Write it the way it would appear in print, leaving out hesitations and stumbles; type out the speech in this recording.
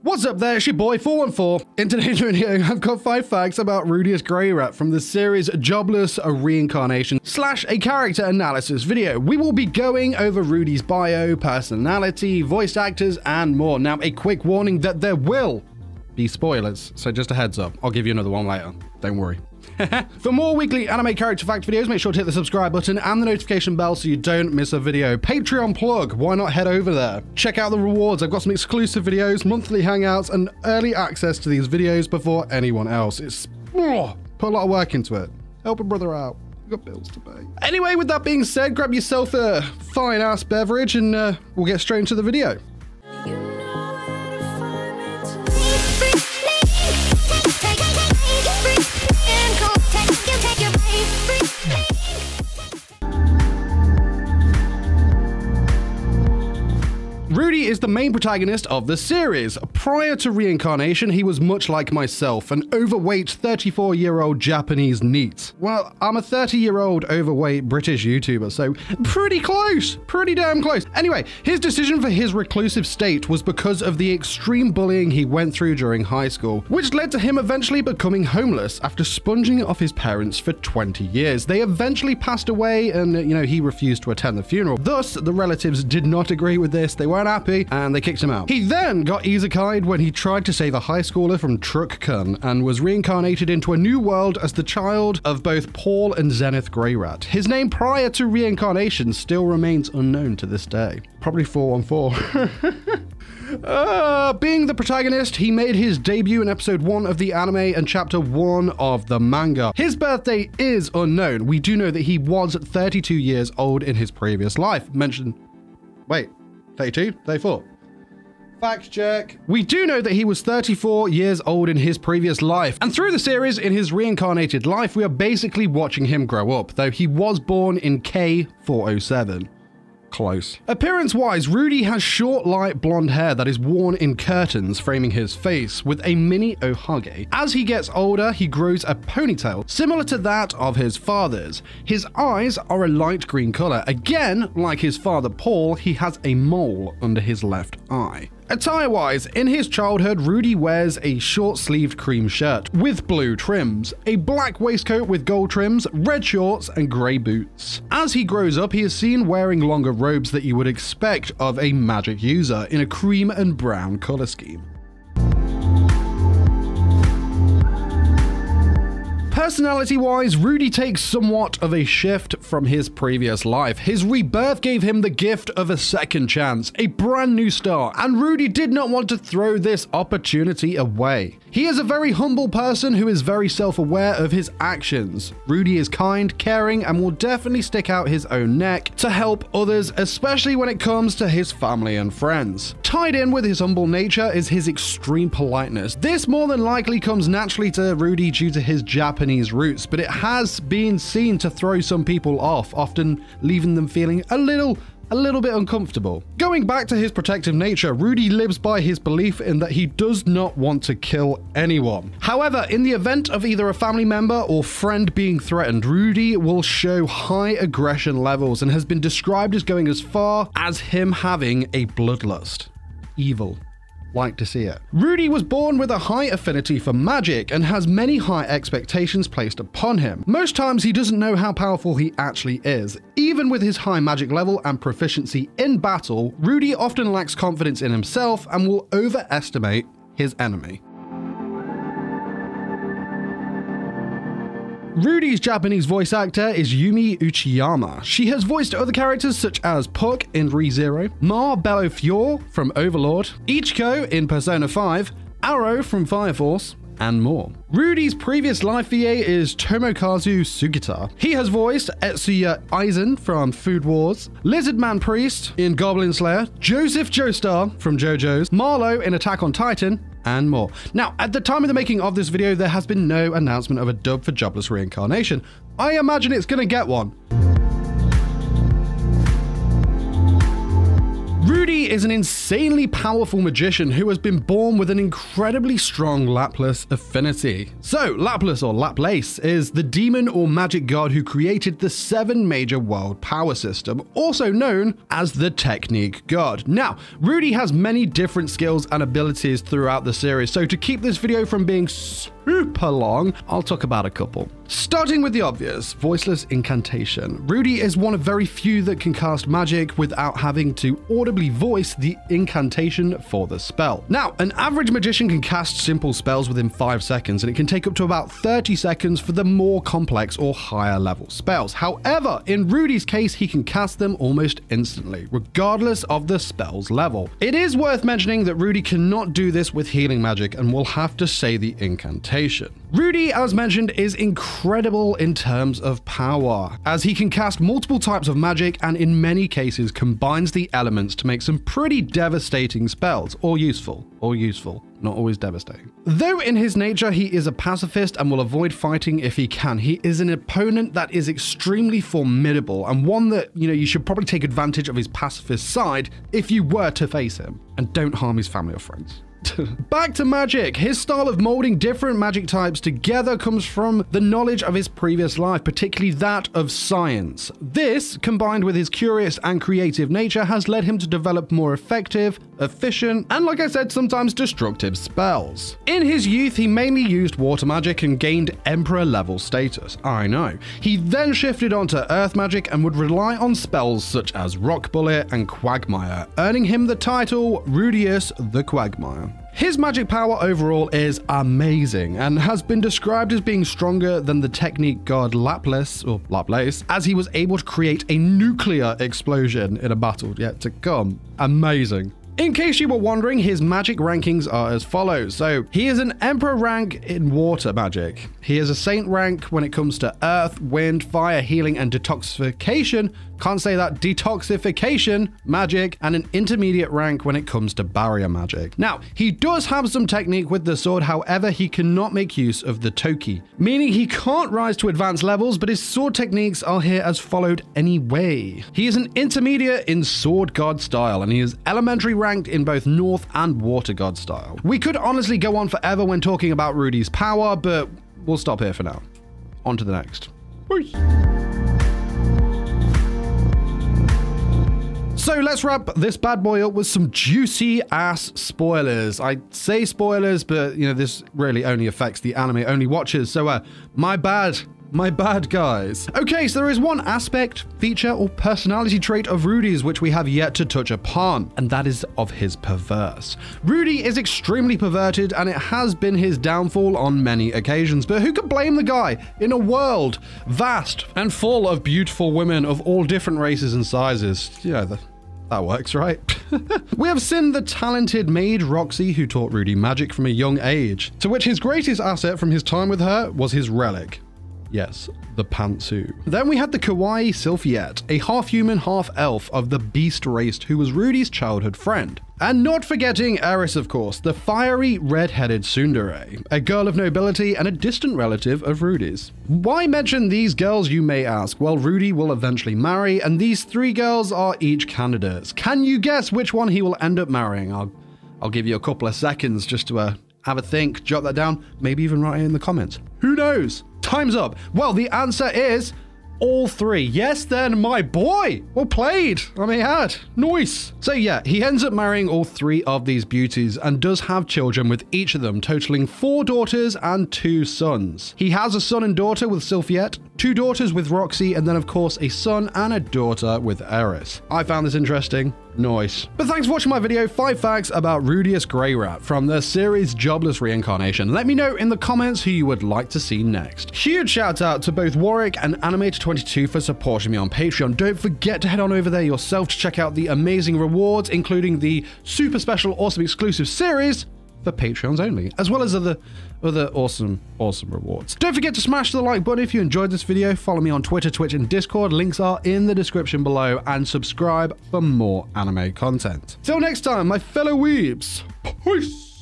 What's up there, it's your boy 414. In today's video, I've got 5 facts about Rudeus Greyrat from the series Jobless Reincarnation / a character analysis video. We will be going over Rudy's bio, personality, voice actors, and more. Now, a quick warning that there will be spoilers, so just a heads up. I'll give you another one later, don't worry. For more weekly anime character fact videos, make sure to hit the subscribe button and the notification bell so you don't miss a video. Patreon plug, why not head over there? Check out the rewards, I've got some exclusive videos, monthly hangouts, and early access to these videos before anyone else. It's put a lot of work into it. Help a brother out. We've got bills to pay. Anyway, with that being said, grab yourself a fine ass beverage and we'll get straight into the video. Rudy is the main protagonist of the series. Prior to reincarnation, he was much like myself, an overweight 34-year-old Japanese NEET. Well, I'm a 30-year-old overweight British YouTuber, so pretty close, pretty damn close. Anyway, his decision for his reclusive state was because of the extreme bullying he went through during high school, which led to him eventually becoming homeless after sponging it off his parents for 20 years. They eventually passed away and, he refused to attend the funeral. Thus, the relatives did not agree with this. They weren't happy and they kicked him out. He then got isekai'd when he tried to save a high schooler from Truck-kun and was reincarnated into a new world as the child of both Paul and Zenith Greyrat. His name prior to reincarnation still remains unknown to this day. Probably 414. Being the protagonist, he made his debut in episode 1 of the anime and chapter 1 of the manga. His birthday is unknown. We do know that he was 32 years old in his previous life. Wait, 32? 34? Fact check. We do know that he was 34 years old in his previous life, and through the series, in his reincarnated life, we are basically watching him grow up, though he was born in K407. Close. Appearance-wise, Rudy has short, light blonde hair that is worn in curtains framing his face with a mini ohage. As he gets older, he grows a ponytail, similar to that of his father's. His eyes are a light green color. Again, like his father Paul, he has a mole under his left eye. Attire-wise, in his childhood, Rudy wears a short-sleeved cream shirt with blue trims, a black waistcoat with gold trims, red shorts, and grey boots. As he grows up, he is seen wearing longer robes that you would expect of a magic user in a cream and brown color scheme. Personality-wise, Rudy takes somewhat of a shift from his previous life. His rebirth gave him the gift of a second chance, a brand new start, and Rudy did not want to throw this opportunity away. He is a very humble person who is very self-aware of his actions. Rudy is kind, caring, and will definitely stick out his own neck to help others, especially when it comes to his family and friends. Tied in with his humble nature is his extreme politeness. This more than likely comes naturally to Rudy due to his Japanese roots, but it has been seen to throw some people off, often leaving them feeling a little bit uncomfortable. Going back to his protective nature, Rudy lives by his belief in that he does not want to kill anyone. However, in the event of either a family member or friend being threatened, Rudy will show high aggression levels and has been described as going as far as him having a bloodlust. Evil. Like to see it. Rudy was born with a high affinity for magic and has many high expectations placed upon him. Most times he doesn't know how powerful he actually is. Even with his high magic level and proficiency in battle, Rudy often lacks confidence in himself and will overestimate his enemy. Rudy's Japanese voice actor is Yumi Uchiyama. She has voiced other characters such as Puck in ReZero, Mar Bellefiore from Overlord, Ichiko in Persona 5, Arrow from Fire Force, and more. Rudy's previous life VA is Tomokazu Sugita. He has voiced Etsuya Aizen from Food Wars, Lizardman Priest in Goblin Slayer, Joseph Joestar from JoJo's, Marlowe in Attack on Titan, and more. Now, at the time of the making of this video, there has been no announcement of a dub for Jobless Reincarnation. I imagine it's gonna get one. Rudy is an insanely powerful magician who has been born with an incredibly strong Laplace affinity. So, Laplace or Laplace is the demon or magic god who created the 7 major world power system, also known as the Technique God. Now, Rudy has many different skills and abilities throughout the series, so to keep this video from being super long, I'll talk about a couple. Starting with the obvious, voiceless incantation. Rudy is one of very few that can cast magic without having to audibly voice the incantation for the spell. Now, an average magician can cast simple spells within 5 seconds, and it can take up to about 30 seconds for the more complex or higher level spells. However, in Rudy's case, he can cast them almost instantly, regardless of the spell's level. It is worth mentioning that Rudy cannot do this with healing magic and will have to say the incantation. Rudy, as mentioned, is incredible in terms of power, as he can cast multiple types of magic and in many cases combines the elements to make some pretty devastating spells, or useful, not always devastating. Though in his nature he is a pacifist and will avoid fighting if he can, he is an opponent that is extremely formidable and one that, you should probably take advantage of his pacifist side if you were to face him, and don't harm his family or friends. Back to magic. His style of molding different magic types together comes from the knowledge of his previous life, particularly that of science. This, combined with his curious and creative nature, has led him to develop more effective, efficient, and like I said, sometimes destructive spells. In his youth, he mainly used water magic and gained emperor level status. I know. He then shifted onto earth magic and would rely on spells such as Rock Bullet and Quagmire, earning him the title Rudius the Quagmire. His magic power overall is amazing and has been described as being stronger than the Technique God Laplace, as he was able to create a nuclear explosion in a battle yet to come. Amazing. In case you were wondering, his magic rankings are as follows. So, he is an Emperor rank in water magic. He is a Saint rank when it comes to earth, wind, fire, healing, and detoxification. Can't say that, detoxification magic, and an intermediate rank when it comes to barrier magic. Now, he does have some technique with the sword, however, he cannot make use of the Toki, meaning he can't rise to advanced levels, but his sword techniques are here as followed anyway. He is an intermediate in sword god style, and he is elementary ranked in both north and water god style. We could honestly go on forever when talking about Rudy's power, but we'll stop here for now. On to the next. Peace. So let's wrap this bad boy up with some juicy ass spoilers. I say spoilers, but this really only affects the anime only watchers. So my bad guys. Okay, so there is one aspect, feature, or personality trait of Rudy's which we have yet to touch upon, and that is of his perverse. Rudy is extremely perverted and it has been his downfall on many occasions, but who could blame the guy in a world vast and full of beautiful women of all different races and sizes? That works, right? We have seen the talented maid Roxy, who taught Rudy magic from a young age, to which his greatest asset from his time with her was his relic. Yes, the pantsu. Then we had the kawaii Sylphiette, a half-human, half-elf of the beast race who was Rudy's childhood friend. And not forgetting Eris, of course, the fiery red-headed tsundere, a girl of nobility and a distant relative of Rudy's. Why mention these girls, you may ask? Well, Rudy will eventually marry, and these 3 girls are each candidates. Can you guess which one he will end up marrying? I'll give you a couple of seconds just to have a think, jot that down, maybe even write it in the comments. Who knows? Time's up. Well, the answer is all 3. Yes, then, my boy. Well played. I mean, nice. So yeah, he ends up marrying all 3 of these beauties and does have children with each of them, totaling 4 daughters and 2 sons. He has a son and daughter with Sylphiette, 2 daughters with Roxy, and then of course a son and a daughter with Eris. I found this interesting. Nice. But thanks for watching my video, 5 facts about Rudius Greyrat from the series Jobless Reincarnation. Let me know in the comments who you would like to see next. Huge shout out to both Warwick and Animator22 for supporting me on Patreon. Don't forget to head on over there yourself to check out the amazing rewards, including the super special awesome exclusive series for Patreons only, as well as other awesome rewards. Don't forget to smash the like button if you enjoyed this video. Follow me on Twitter, Twitch, and Discord. Links are in the description below, and subscribe for more anime content. Till next time, my fellow weebs. Peace!